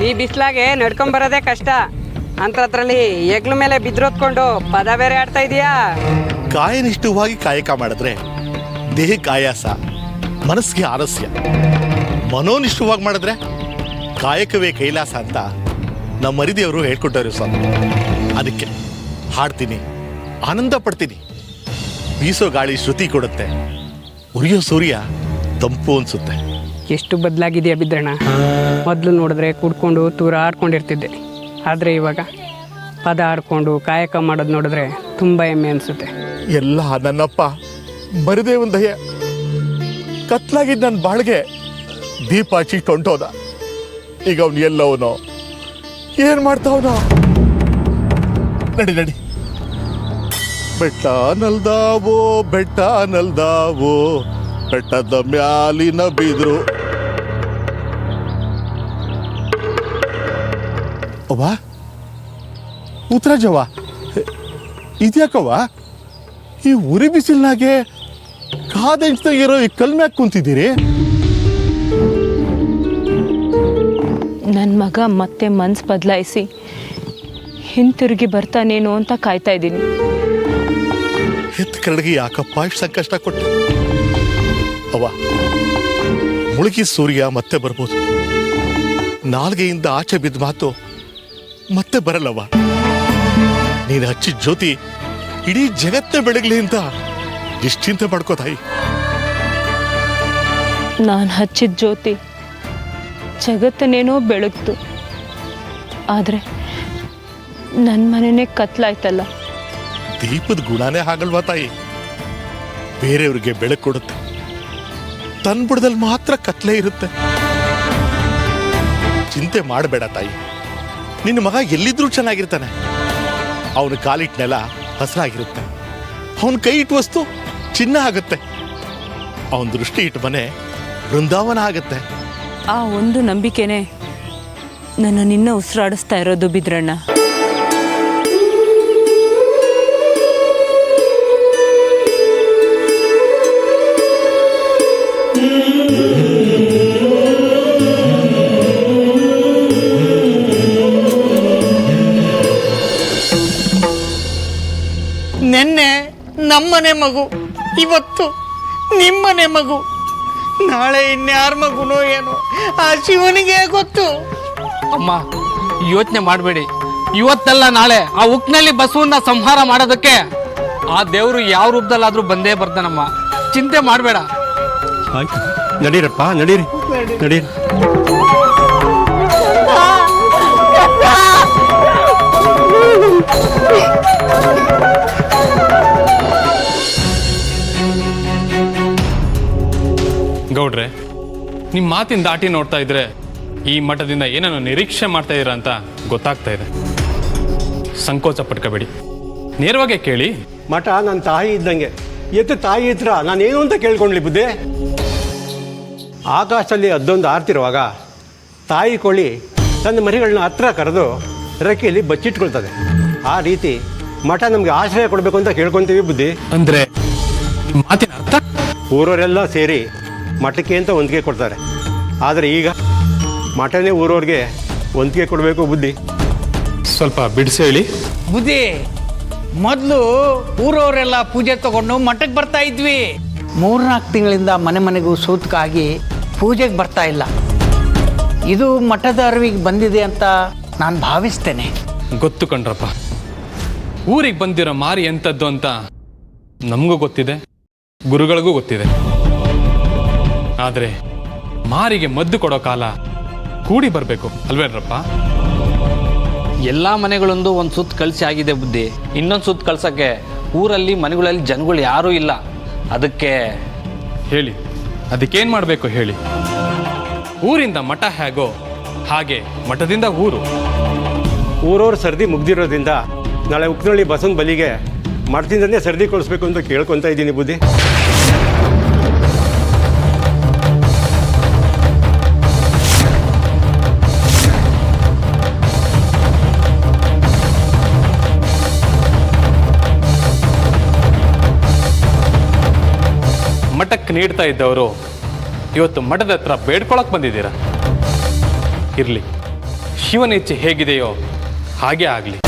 ಈ ಬಿಸ್ಲಾಗೆ ನಡ್ಕೊಂಬರೋದೇ ಕಷ್ಟ. ಅಂತದ್ರಲ್ಲಿ ಹೆಗ್ಲ ಮೇಲೆ ಬಿದ್ರೋತ್ಕೊಂಡು ಪದ ಬೇರೆ ಆಡ್ತಾ ಇದೀಯಾ? ಕಾಯನಿಷ್ಠವಾಗಿ ಕಾಯಕ ಮಾಡಿದ್ರೆ ದೇಹಕ್ಕೆ ಆಯಾಸ, ಮನಸ್ಸಿಗೆ ಆಲಸ್ಯ. ಮನೋನಿಷ್ಠವಾಗಿ ಮಾಡಿದ್ರೆ ಕಾಯಕವೇ ಕೈಲಾಸ ಅಂತ ನಮ್ಮ ಮರಿದೇವರು ಹೇಳ್ಕೊಟ್ಟವ್ರು ಸ್ವಾಮಿ. ಅದಕ್ಕೆ ಹಾಡ್ತೀನಿ, ಆನಂದ ಪಡ್ತೀನಿ. ಬೀಸೋ ಗಾಳಿ ಶ್ರುತಿ ಕೊಡುತ್ತೆ, ಉರಿಯೋ ಸೂರ್ಯ ತಂಪು ಅನ್ಸುತ್ತೆ. ಎಷ್ಟು ಬದಲಾಗಿದೆಯಾ ಬಿದ್ರಣ್ಣ. ಮೊದಲು ನೋಡಿದ್ರೆ ಕುಡ್ಕೊಂಡು ತೂರ ಆಡ್ಕೊಂಡಿರ್ತಿದ್ದೆ, ಆದರೆ ಇವಾಗ ಪದ ಆಡ್ಕೊಂಡು ಕಾಯಕ ಮಾಡೋದು ನೋಡಿದ್ರೆ ತುಂಬ ಹೆಮ್ಮೆ ಅನಿಸುತ್ತೆ. ಎಲ್ಲ ನನ್ನಪ್ಪ ಮರಿದೇವನ ದಯ. ಕತ್ಲಾಗಿದ್ದ ನನ್ನ ಬಾಳ್ಗೆ ದೀಪ ಹಚ್ಚಿಟ್ಟು ಹೊಂಟೋದ. ಈಗ ಅವನು ಎಲ್ಲವನೋ ಏನು ಮಾಡ್ತಾವನೋ. ನಡಿ ನಡಿ. ಬೆಟ್ಟ ನಲ್ದಾವೋ ಬೆಟ್ಟ ನಲ್ದಾವೋ, ಬೆಟ್ಟದ ಮ್ಯಾಲಿನ ಬಿದ್ರು. ಅವ್ವ ಉತ್ತರಾಜವ್ವ, ಇದ್ಯಾಕವ್ವ ಈ ಉರಿ ಬಿಸಿಲ್ನಾಗೆ ಕಾದೆಂಚ್ತಾಗಿರೋ ಈ ಕಲ್ ಮ್ಯಾಕ್ ಕುಂತಿದ್ದೀರಿ? ನನ್ನ ಮಗ ಮತ್ತೆ ಮನ್ಸು ಬದಲಾಯಿಸಿ ಹಿಂತಿರುಗಿ ಬರ್ತಾನೇನೋ ಅಂತ ಕಾಯ್ತಾ ಇದ್ದೀನಿ. ಹೆತ್ತ ಕರಡಿಗೆ ಯಾಕಪ್ಪ ಇಷ್ಟು ಸಂಕಷ್ಟ ಕೊಟ್ಟು? ಅವ್ವ, ಮುಳುಗಿ ಸೂರ್ಯ ಮತ್ತೆ ಬರ್ಬೋದು, ನಾಲ್ಗೆಯಿಂದ ಆಚೆ ಬಿದ್ದ ಮಾತು ಮತ್ತೆ ಬರಲ್ಲವ್ವ. ನೀನು ಹಚ್ಚಿದ ಜ್ಯೋತಿ ಇಡೀ ಜಗತ್ತೇ ಬೆಳಗ್ಲಿ ಅಂತ ನಿಶ್ಚಿಂತೆ ಮಾಡ್ಕೋ ತಾಯಿ. ನಾನು ಹಚ್ಚಿದ ಜ್ಯೋತಿ ಜಗತ್ತನ್ನೇನೋ ಬೆಳಗ್ತು, ಆದರೆ ನನ್ನ ಮನೆಯೇ ಕತ್ಲಾಯ್ತಲ್ಲ. ದೀಪದ ಗುಣನೇ ಹಾಗಲ್ವಾ ತಾಯಿ? ಬೇರೆಯವ್ರಿಗೆ ಬೆಳಕು ಕೊಡುತ್ತೆ, ತನ್ನ ಬುಡದಲ್ಲಿ ಮಾತ್ರ ಕತ್ಲೆ ಇರುತ್ತೆ. ಚಿಂತೆ ಮಾಡಬೇಡ ತಾಯಿ, ನಿನ್ನ ಮಗ ಎಲ್ಲಿದ್ರೂ ಚೆನ್ನಾಗಿರ್ತಾನೆ. ಅವನ ಕಾಲಿಟ್ನೆಲ್ಲ ಹಸಿರಾಗಿರುತ್ತೆ, ಅವನ ಕೈ ಇಟ್ಟು ವಸ್ತು ಚಿನ್ನ ಆಗುತ್ತೆ. ಅವನ ದೃಷ್ಟಿ ಇಟ್ಟು ಮನೆ ಬೃಂದಾವನ ಆಗುತ್ತೆ. ಆ ಒಂದು ನಂಬಿಕೆನೆ ನನ್ನ ನಿನ್ನ ಉಸಿರಾಡಿಸ್ತಾ ಇರೋದು ಬಿದ್ರಣ್ಣ. ನೆನ್ನೆ ನಮ್ಮನೆ ಮಗು, ಇವತ್ತು ನಿಮ್ಮನೆ ಮಗು, ನಾಳೆ ಇನ್ಯಾರ ಮಗುನೋ ಏನೋ ಆ ಶಿವನಿಗೆ ಗೊತ್ತು. ಅಮ್ಮ ಯೋಚನೆ ಮಾಡಬೇಡಿ. ಇವತ್ತಲ್ಲ ನಾಳೆ ಆ ಉಕ್ನಲ್ಲಿ ಬಸವನ್ನ ಸಂಹಾರ ಮಾಡೋದಕ್ಕೆ ಆ ದೇವರು ಯಾವ ರೂಪದಲ್ಲಾದ್ರೂ ಬಂದೇ ಬರ್ತಾನಮ್ಮ. ಚಿಂತೆ ಮಾಡಬೇಡ. ಆಯ್ತು, ನಡೀರಪ್ಪ, ನಡೀರಿ ನಡೀರಿ. ಗೌಡ್ರೆ, ನಿಮ್ಮ ಮಾತಿನ ದಾಟಿ ನೋಡ್ತಾ ಇದ್ರೆ ಈ ಮಠದಿಂದ ಏನನ್ನು ನಿರೀಕ್ಷೆ ಮಾಡ್ತಾ ಇದ್ದೀರಾ ಅಂತ ಗೊತ್ತಾಗ್ತಾ ಇದೆ. ಸಂಕೋಚ ಪಟ್ಕೋಬೇಡಿ, ನೇರವಾಗಿ ಕೇಳಿ. ಮಠ ನನ್ನ ತಾಯಿ ಇದ್ದಂಗೆ. ಎತ್ತು ತಾಯಿ ಹತ್ರ ನಾನೇನು ಅಂತ ಕೇಳ್ಕೊಂಡ್ಲಿ ಬುದ್ಧಿ? ಆಕಾಶದಲ್ಲಿ ಅದೊಂದು ಆರ್ತಿರುವಾಗ ತಾಯಿ ಕೋಳಿ ತನ್ನ ಮರಿಗಳನ್ನ ಹತ್ರ ಕರೆದು ರೆಕ್ಕೆಯಲ್ಲಿ ಬಚ್ಚಿಟ್ಕೊಳ್ತದೆ. ಆ ರೀತಿ ಮಠ ನಮಗೆ ಆಶ್ರಯ ಕೊಡಬೇಕು ಅಂತ ಕೇಳ್ಕೊತೀವಿ ಬುದ್ಧಿ. ಅಂದ್ರೆ ಮಾತಿನ ಅರ್ಥ? ಊರವರೆಲ್ಲ ಸೇರಿ ಮಠಕ್ಕೆ ಅಂತ ಹೊಂದಿಗೆ ಕೊಡ್ತಾರೆ. ಆದರೆ ಈಗ ಮಠನೇ ಊರವ್ರಿಗೆ ಹೊಂದಿಗೆ ಕೊಡಬೇಕು ಬುದ್ಧಿ. ಸ್ವಲ್ಪ ಬಿಡಿಸಿ ಹೇಳಿ. ಬುದ್ಧಿ, ಮೊದಲು ಊರವರೆಲ್ಲ ಪೂಜೆ ತಗೊಂಡು ಮಠಕ್ಕೆ ಬರ್ತಾ ಇದ್ವಿ. 3-4 ತಿಂಗಳಿಂದ ಮನೆ ಮನೆಗೂ ಸೂತಕಾಗಿ ಪೂಜೆಗೆ ಬರ್ತಾ ಇಲ್ಲ. ಇದು ಮಠದ ಅರಿವಿಗೆ ಬಂದಿದೆ ಅಂತ ನಾನು ಭಾವಿಸ್ತೇನೆ. ಗೊತ್ತು ಕಣ್ರಪ್ಪ, ಊರಿಗೆ ಬಂದಿರೋ ಮಾರಿ ಎಂಥದ್ದು ಅಂತ ನಮಗೂ ಗೊತ್ತಿದೆ, ಗುರುಗಳಿಗೂ ಗೊತ್ತಿದೆ. ಆದರೆ ಮಾರಿಗೆ ಮದ್ದು ಕೊಡೋ ಕಾಲ ಕೂಡಿ ಬರಬೇಕು ಅಲ್ವೇನ್ರಪ್ಪ? ಎಲ್ಲ ಮನೆಗಳೊಂದು ಒಂದು ಸುತ್ತ ಕಳಿಸಿ ಆಗಿದೆ ಬುದ್ಧಿ. ಇನ್ನೊಂದು ಸುತ್ತ ಕಳ್ಸೋಕ್ಕೆ ಊರಲ್ಲಿ ಮನೆಗಳಲ್ಲಿ ಜನಗಳು ಯಾರೂ ಇಲ್ಲ. ಅದಕ್ಕೆ ಹೇಳಿ, ಅದಕ್ಕೇನು ಮಾಡಬೇಕು ಹೇಳಿ? ಊರಿಂದ ಮಠ ಹೇಗೋ ಹಾಗೆ ಮಠದಿಂದ ಊರು. ಊರವ್ರ ಸರ್ದಿ ಮುಗ್ದಿರೋದ್ರಿಂದ ನಾಳೆ ಉಕ್ನಳ್ಳಿ ಬಸವನ ಬಲಿಗೆ ಮಠದಿಂದನೇ ಸರ್ದಿ ಕೊಡಿಸ್ಬೇಕು ಅಂತ ಕೇಳ್ಕೊತಾ ಇದ್ದೀನಿ ಬುದ್ಧಿ. ಮಠಕ್ಕೆ ನೀಡ್ತಾ ಇದ್ದವರು ಇವತ್ತು ಮಠದ ಹತ್ರ ಬೇಡ್ಕೊಳಕ್ ಬಂದಿದ್ದೀರಾ. ಇರಲಿ, ಶಿವನ ಇಚ್ಛೆ ಹೇಗಿದೆಯೋ ಹಾಗೆ ಆಗಲಿ.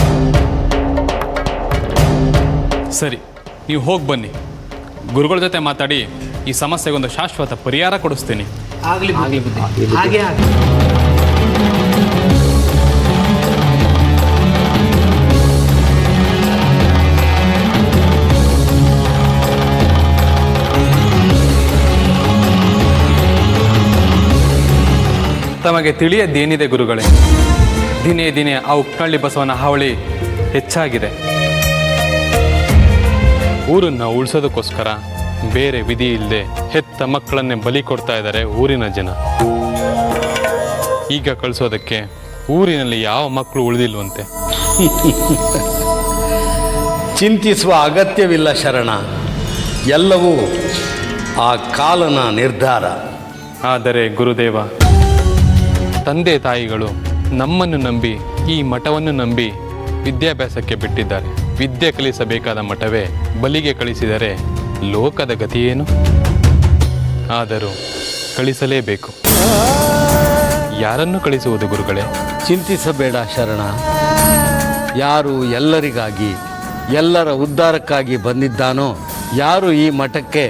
ಸರಿ, ನೀವು ಹೋಗಿ ಬನ್ನಿ. ಗುರುಗಳ ಜೊತೆ ಮಾತಾಡಿ ಈ ಸಮಸ್ಯೆಗೊಂದು ಶಾಶ್ವತ ಪರಿಹಾರ ಕೊಡಿಸ್ತೀನಿ. ಆಗಲಿ ಬುದ್ಧಿ, ಹಾಗೆ ಆಗಲಿ. ತಮಗೆ ತಿಳಿಯದ್ದೇನಿದೆ ಗುರುಗಳೇ? ದಿನೇ ದಿನೇ ಆ ಉಕ್ನಳ್ಳಿ ಬಸವನ ಹಾವಳಿ ಹೆಚ್ಚಾಗಿದೆ. ಊರನ್ನು ಉಳಿಸೋದಕ್ಕೋಸ್ಕರ ಬೇರೆ ವಿಧಿ ಇಲ್ಲದೆ ಹೆತ್ತ ಮಕ್ಕಳನ್ನೇ ಬಲಿ ಕೊಡ್ತಾ ಇದ್ದಾರೆ ಊರಿನ ಜನ. ಈಗ ಕಳಿಸೋದಕ್ಕೆ ಊರಿನಲ್ಲಿ ಯಾವ ಮಕ್ಕಳು ಉಳಿದಿಲ್ವಂತೆ. ಚಿಂತಿಸುವ ಅಗತ್ಯವಿಲ್ಲ ಶರಣ, ಎಲ್ಲವೂ ಆ ಕಾಲನ ನಿರ್ಧಾರ. ಆದರೆ ಗುರುದೇವ, ತಂದೆ ತಾಯಿಗಳು ನಮ್ಮನ್ನು ನಂಬಿ, ಈ ಮಠವನ್ನು ನಂಬಿ ವಿದ್ಯಾಭ್ಯಾಸಕ್ಕೆ ಬಿಟ್ಟಿದ್ದಾರೆ. ವಿದ್ಯೆ ಕಲಿಸಬೇಕಾದ ಮಠವೇ ಬಲಿಗೆ ಕಳಿಸಿದರೆ ಲೋಕದ ಗತಿಯೇನು? ಆದರೂ ಕಳಿಸಲೇಬೇಕು. ಯಾರನ್ನು ಕಳಿಸುವುದು ಗುರುಗಳೇ? ಚಿಂತಿಸಬೇಡ ಶರಣ. ಯಾರು ಎಲ್ಲರಿಗಾಗಿ, ಎಲ್ಲರ ಉದ್ಧಾರಕ್ಕಾಗಿ ಬಂದಿದ್ದಾನೋ, ಯಾರು ಈ ಮಠಕ್ಕೆ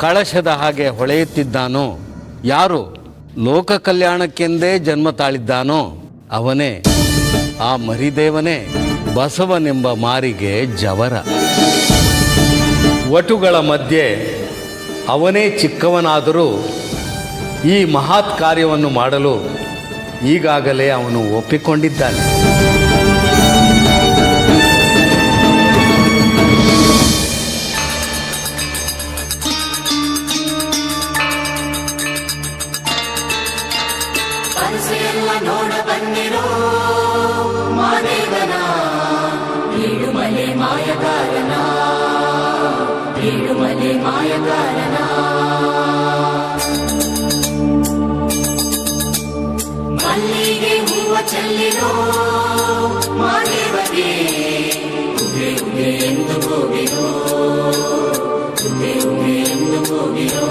ಕಳಶದ ಹಾಗೆ ಹೊಳೆಯುತ್ತಿದ್ದಾನೋ, ಯಾರು ಲೋಕ ಕಲ್ಯಾಣಕ್ಕೆಂದೇ ಜನ್ಮ ತಾಳಿದ್ದಾನೋ ಅವನೇ, ಆ ಮರಿದೇವನೇ ಬಸವನೆಂಬ ಮಾರಿಗೆ ಜವರ. ವಟುಗಳ ಮಧ್ಯೆ ಅವನೇ ಚಿಕ್ಕವನಾದರೂ ಈ ಮಹತ್ ಕಾರ್ಯವನ್ನು ಮಾಡಲು ಈಗಾಗಲೇ ಅವನು ಒಪ್ಪಿಕೊಂಡಿದ್ದಾನೆ. ನೋಡ ಬನ್ನಿರೋ ಮಾದೇವನ ಏಳುಮಲೆ ಮಾಯಗಾರನ ಏಳುಮಲೆ ಮಾಯಗಾರನ ಮಲ್ಲಿಗೆ ಹೂವ ಚೆಲ್ಲಿರೋ ಮಾದೇವಗೆ ಉಗೆ ಉಗೆ ಎಂದು ಹೋಗಿರೋ ಉಗೆ ಉಗೆ ಎಂದು ಹೋಗಿರೋ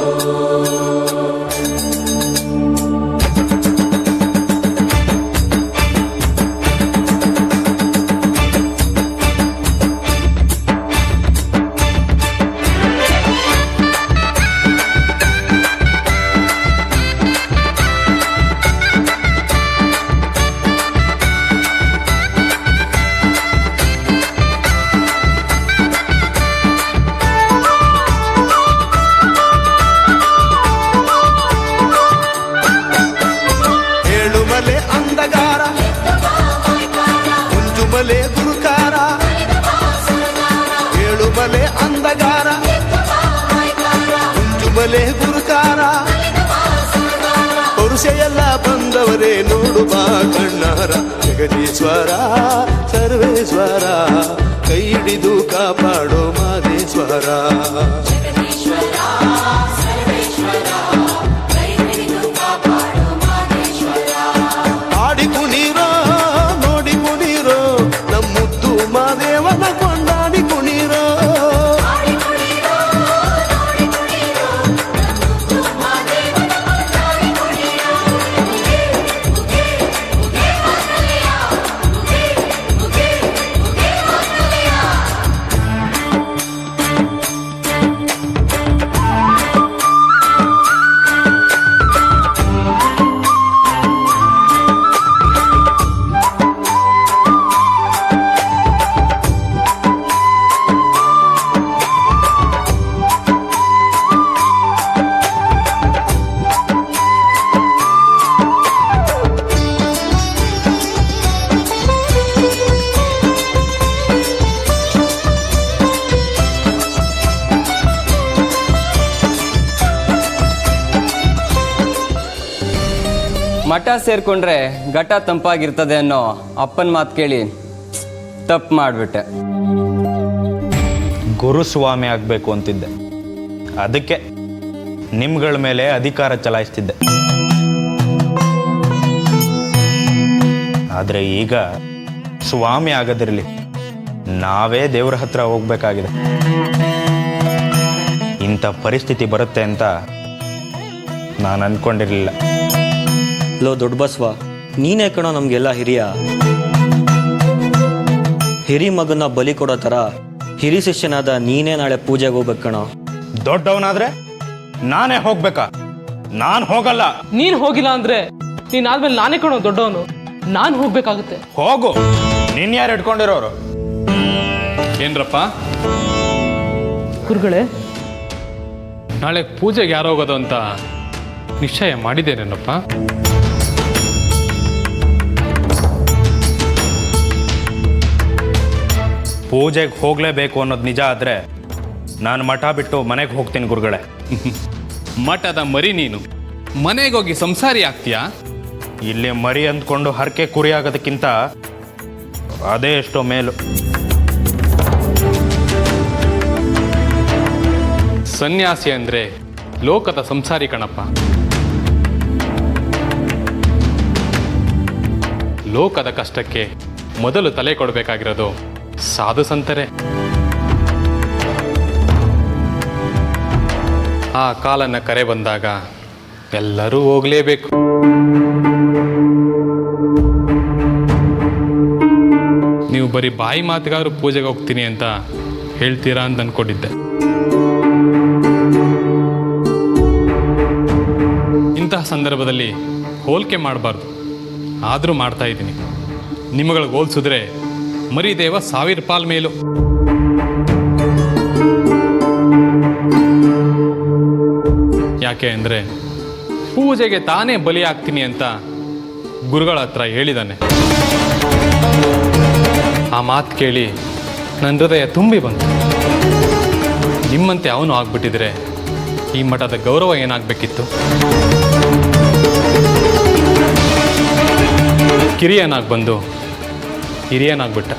ಅಂದಗಾರ ಕುಂಜುಮಲೆ ಗುರುಕಾರ ಪೌರುಷೆಲ್ಲ ಬಂದವರೇ ನೋಡುವ ಕಣ್ಣಾರ ಜಗದೀಶ್ವರ ಸರ್ವೇಶ್ವರ ಕೈ ಹಿಡಿದು ಕಾಪಾಡೋ ಮಾದೇಶ್ವರ ಆಡಿ ಕುಣೀರೋ ನೋಡಿ ಕುಣೀರೋ ನಮ್ಮುದ್ದು ಮಾದೇವನ ಕೊಂಡಾಡಿ ಕುಣೀರೋ ಮಠ ಸೇರ್ಕೊಂಡ್ರೆ ಘಟ ತಂಪಾಗಿರ್ತದೆ ಅನ್ನೋ ಅಪ್ಪನ ಮಾತು ಕೇಳಿ ತಪ್ಪು ಮಾಡಿಬಿಟ್ಟೆ. ಗುರುಸ್ವಾಮಿ ಆಗಬೇಕು ಅಂತಿದ್ದೆ, ಅದಕ್ಕೆ ನಿಮ್ಗಳ ಮೇಲೆ ಅಧಿಕಾರ ಚಲಾಯಿಸ್ತಿದ್ದೆ. ಆದರೆ ಈಗ ಸ್ವಾಮಿ ಆಗೋದಿರಲಿ, ನಾವೇ ದೇವ್ರ ಹತ್ರ ಹೋಗ್ಬೇಕಾಗಿದೆ. ಇಂಥ ಪರಿಸ್ಥಿತಿ ಬರುತ್ತೆ ಅಂತ ನಾನು ಅಂದ್ಕೊಂಡಿರಲಿಲ್ಲ. ಲೋ ದೊಡ್ಡ ಬಸವ, ನೀನೇ ಕಣೋ ನಮಗೆಲ್ಲ ಹಿರಿಯ. ಹಿರಿ ಮಗನ ಬಲಿ ಕೊಡೋ ಥರ ಹಿರಿ ಶಿಷ್ಯನಾದ ನೀನೇ ನಾಳೆ ಪೂಜೆಗೆ ಹೋಗ್ಬೇಕು ಕಣೋ. ದೊಡ್ಡವನಾದ್ರೆ ನಾನೇ ಹೋಗ್ಬೇಕಾ? ನಾನು ಹೋಗಲ್ಲ. ನೀನು ಹೋಗಿಲ್ಲ ಅಂದ್ರೆ ನೀನಾದ್ಮೇಲೆ ನಾನೇ ಕಣೋ ದೊಡ್ಡವನು, ನಾನು ಹೋಗ್ಬೇಕಾಗುತ್ತೆ. ಹೋಗು, ನೀನ್ ಯಾರು ಇಟ್ಕೊಂಡಿರೋರು? ಏನ್ರಪ್ಪ ಗುರುಗಳೇ, ನಾಳೆ ಪೂಜೆಗೆ ಯಾರು ಹೋಗೋದು ಅಂತ ನಿಶ್ಚಯ ಮಾಡಿದ್ದೇನೇನಪ್ಪ? ಪೂಜೆಗೆ ಹೋಗಲೇಬೇಕು ಅನ್ನೋದು ನಿಜ ಆದರೆ ನಾನು ಮಠ ಬಿಟ್ಟು ಮನೆಗೆ ಹೋಗ್ತೀನಿ ಗುರುಗಳೇ. ಮಠದ ಮರಿ ನೀನು ಮನೆಗೆ ಹೋಗಿ ಸಂಸಾರಿ ಆಗ್ತೀಯಾ? ಇಲ್ಲಿ ಮರಿ ಅಂದ್ಕೊಂಡು ಹರಕೆ ಕುರಿ ಆಗೋದಕ್ಕಿಂತ ಅದೇ ಎಷ್ಟೋ ಮೇಲು. ಸನ್ಯಾಸಿ ಅಂದರೆ ಲೋಕದ ಸಂಸಾರಿ ಕಣಪ್ಪ. ಲೋಕದ ಕಷ್ಟಕ್ಕೆ ಮೊದಲು ತಲೆ ಕೊಡಬೇಕಾಗಿರೋದು ಸಾಧು ಸಂತರೇ. ಆ ಕಾಲನ ಕರೆ ಬಂದಾಗ ಎಲ್ಲರೂ ಹೋಗಲೇಬೇಕು. ನೀವು ಬರೀ ಬಾಯಿ ಮಾತಿಗಾದ್ರೂ ಪೂಜೆಗೆ ಹೋಗ್ತೀನಿ ಅಂತ ಹೇಳ್ತೀರಾ ಅಂತ ಅಂದ್ಕೊಂಡಿದ್ದೆ. ಇಂತಹ ಸಂದರ್ಭದಲ್ಲಿ ಹೋಲಿಕೆ ಮಾಡಬಾರ್ದು, ಆದರೂ ಮಾಡ್ತಾ ಇದ್ದೀನಿ. ನಿಮ್ಮಗಳಿಗೆ ಹೋಲಿಸಿದ್ರೆ ಮರಿದೇವ 1000 ಪಾಲ್ ಮೇಲು. ಯಾಕೆ ಅಂದರೆ ಪೂಜೆಗೆ ತಾನೇ ಬಲಿ ಆಗ್ತೀನಿ ಅಂತ ಗುರುಗಳ ಹತ್ರ ಹೇಳಿದ್ದಾನೆ. ಆ ಮಾತು ಕೇಳಿ ನನ್ನ ಹೃದಯ ತುಂಬಿ ಬಂತು. ನಿಮ್ಮಂತೆ ಅವನು ಆಗ್ಬಿಟ್ಟಿದ್ರೆ ಈ ಮಠದ ಗೌರವ ಏನಾಗಬೇಕಿತ್ತು? ಕಿರಿಯನಾಗಿ ಬಂದು ಹಿರಿಯನಾಗ್ಬಿಟ್ಟ.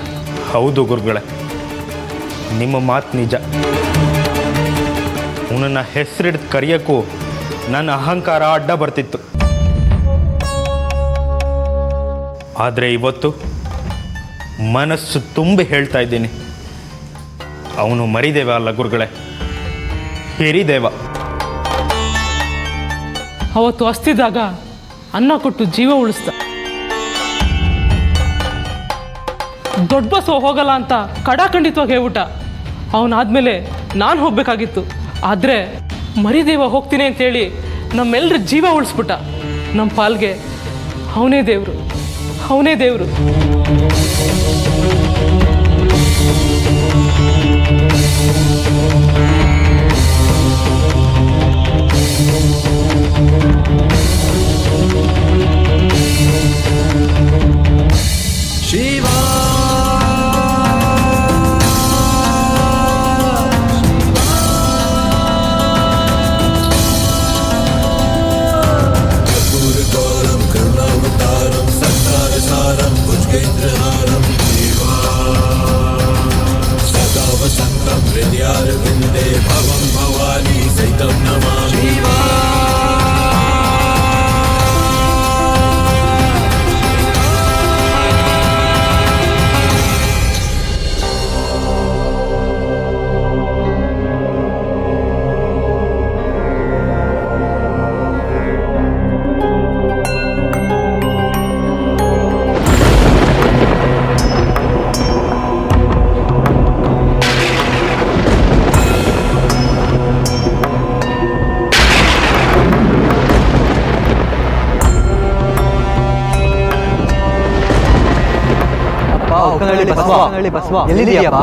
ಹೌದು ಗುರುಗಳೇ, ನಿಮ್ಮ ಮಾತು ನಿಜ. ಅವನನ್ನು ಹೆಸರಿಡ್ದು ಕರೆಯೋಕ್ಕೂ ನನ್ನ ಅಹಂಕಾರ ಅಡ್ಡ ಬರ್ತಿತ್ತು. ಆದರೆ ಇವತ್ತು ಮನಸ್ಸು ತುಂಬಿ ಹೇಳ್ತಾ ಇದ್ದೀನಿ, ಅವನು ಮರಿದೇವ ಅಲ್ಲ ಗುರುಗಳೇ, ಹಿರಿದೇವ. ಅವತ್ತು ಹಸ್ತಿದಾಗ ಅನ್ನ ಕೊಟ್ಟು ಜೀವ ಉಳಿಸ್ದ. ದೊಡ್ಡ ಬಸ್ ಹೋಗಲ್ಲ ಅಂತ ಕಡಾಖಂಡಿತವಾಗಿ ಹೇಳ್ಬಿಟ್ಟ. ಅವನಾದ್ಮೇಲೆ ನಾನು ಹೋಗ್ಬೇಕಾಗಿತ್ತು, ಆದರೆ ಮರಿದೇವ ಹೋಗ್ತೀನಿ ಅಂತೇಳಿ ನಮ್ಮೆಲ್ಲರ ಜೀವ ಉಳಿಸ್ಬಿಟ್ಟ. ನಮ್ಮ ಪಾಲ್ಗೆ ಅವನೇ ದೇವರು, ಅವನೇ ದೇವರು. ಎಲ್ಲಿದೆಯಪ್ಪ?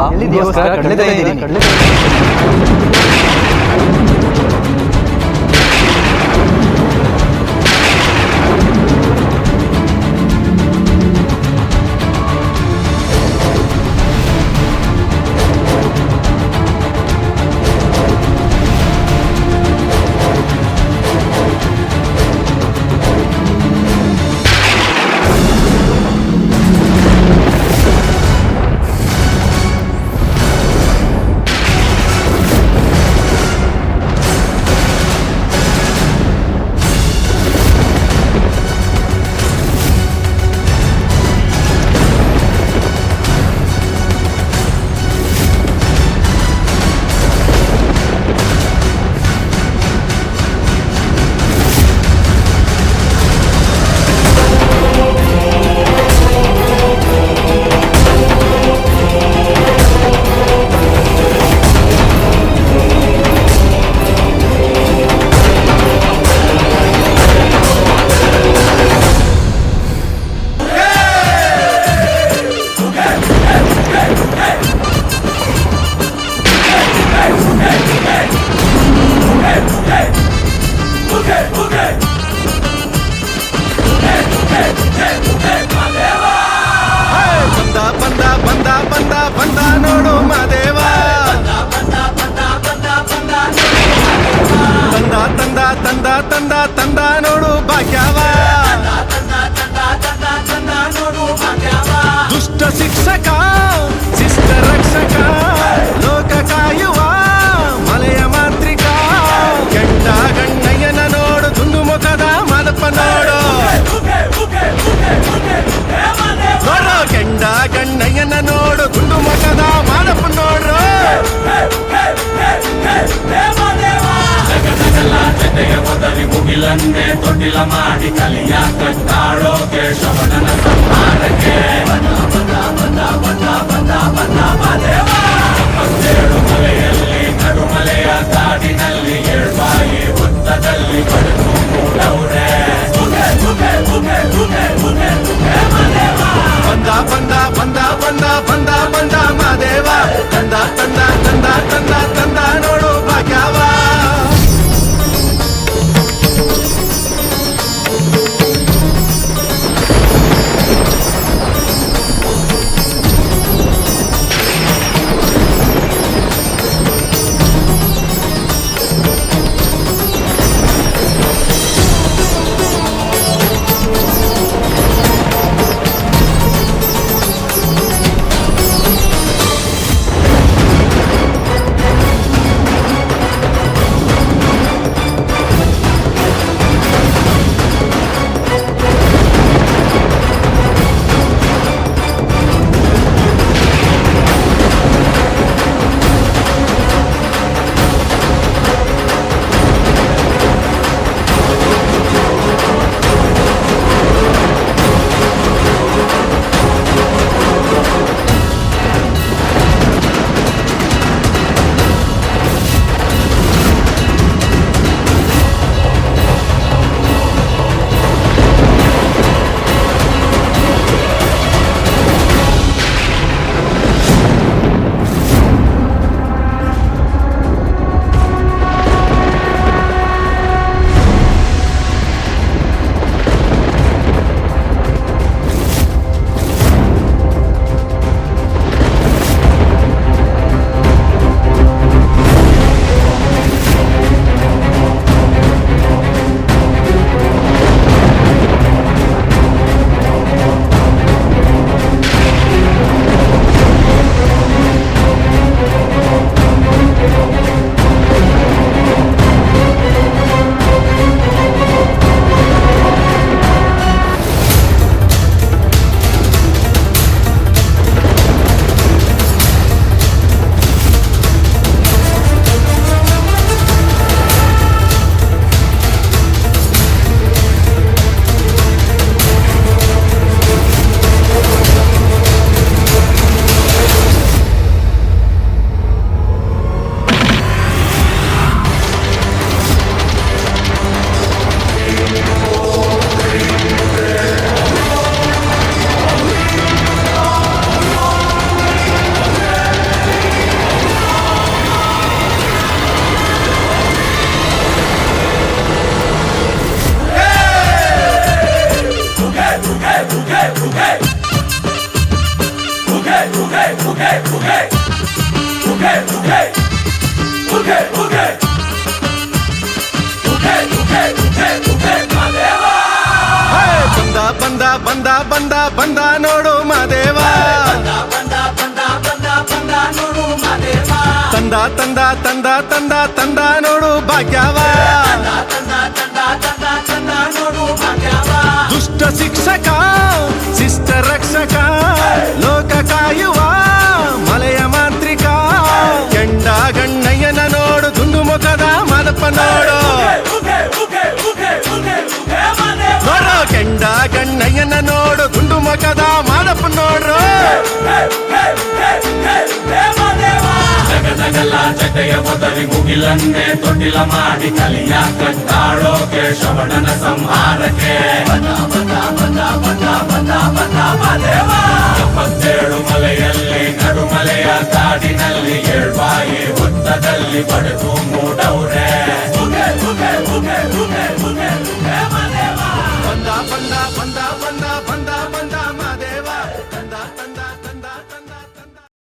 ತಂದ ನೋಡು ಭಾಗ್ಯವ, ದುಷ್ಟ ಶಿಕ್ಷಕ ಶಿಷ್ಟ ರಕ್ಷಕ, ಲೋಕ ಕಾಯುವ ಮಲೆಯ ಮಾಂತ್ರಿಕ, ಕೆಂಡ ಗಣ್ಣಯ್ಯನ ನೋಡು, ದುಂಡು ಮುಖದ ಮಾದಪ್ಪ ನೋಡು ನೋಡು, ಕೆಂಡ ಗಣ್ಣಯ್ಯನ ನೋಡು, ದುಂಡು ಮುಖದ ಮಾದಪ್ಪ ನೋಡ್ರು. ಮುಗಿಲನ್ನೇ ತೊಟ್ಟಿಲ ಮಾಡಿ ಕಲಿಯ ಕಟ್ಟಾಡೋ ಕೇಶವನ ಸಂಹಾರಕ್ಕೆ ಬಂದೇಳು ಮಲೆಯಲ್ಲಿ ನಡುಮಲೆಯ ಕಾಡಿನಲ್ಲಿ ಏಳ್ಬಾಯಿ ಉತ್ತದಲ್ಲಿ ಪಡೆದು ಮೂಡವ್ರೆ. ಬಂದ ಬಂದ ಬಂದ ಬಂದ ಬಂದ ಬಂದ ಮಾದೇವ, ತಂದ ತಂದ ತಂದ ತಂದ ತಂದ ನೋಡು ಭಾಗ್ಯವ. ಬಂದ ಬಂದ ಬಂದ ಬಂದ ಬಂದ ನೋಡು ಮಾದೇವ ತಂದ ತಂದ ತಂದ ತಂದ ತಂದ ನೋಡು ಭಾಗ್ಯವ ದುಷ್ಟ ಶಿಕ್ಷಕ ಶಿಷ್ಟ ರಕ್ಷಕ ಲೋಕ ಕಾಯುವ ಮಲೆಯ ಮಾಂತ್ರಿಕ ಕೆಂಡ ಗಣ್ಣಯ್ಯನ ನೋಡು ದುಂಡು ಮುಖದ ಮಾದಪ್ಪ ನೋಡು ನೋಡು ಕೆಂಡ ಗಣ್ಣಯ್ಯನ ನೋಡು ದುಂಡು ಮುಖದ ಮಾದಪ್ಪ ನೋಡ್ರು ಜಗದಗಲ್ಲ ಜತೆಯ ಮೊದಲಿ ಮುಗಿಲನ್ನೇ ತೊಟ್ಟಿಲ ಮಾಡಿ ಕಲಿಯ ಕಟ್ಟಾಡೋ ಕೇಶವಣ್ಣನ ಸಂಹಾರಕ್ಕೆ 77 ಮಲೆಯಲ್ಲಿ ನಡುಮಲೆಯ ಕಾಡಿನಲ್ಲಿ 7 ಬಾಯಿ ಒತ್ತದಲ್ಲಿ ಬಡಗು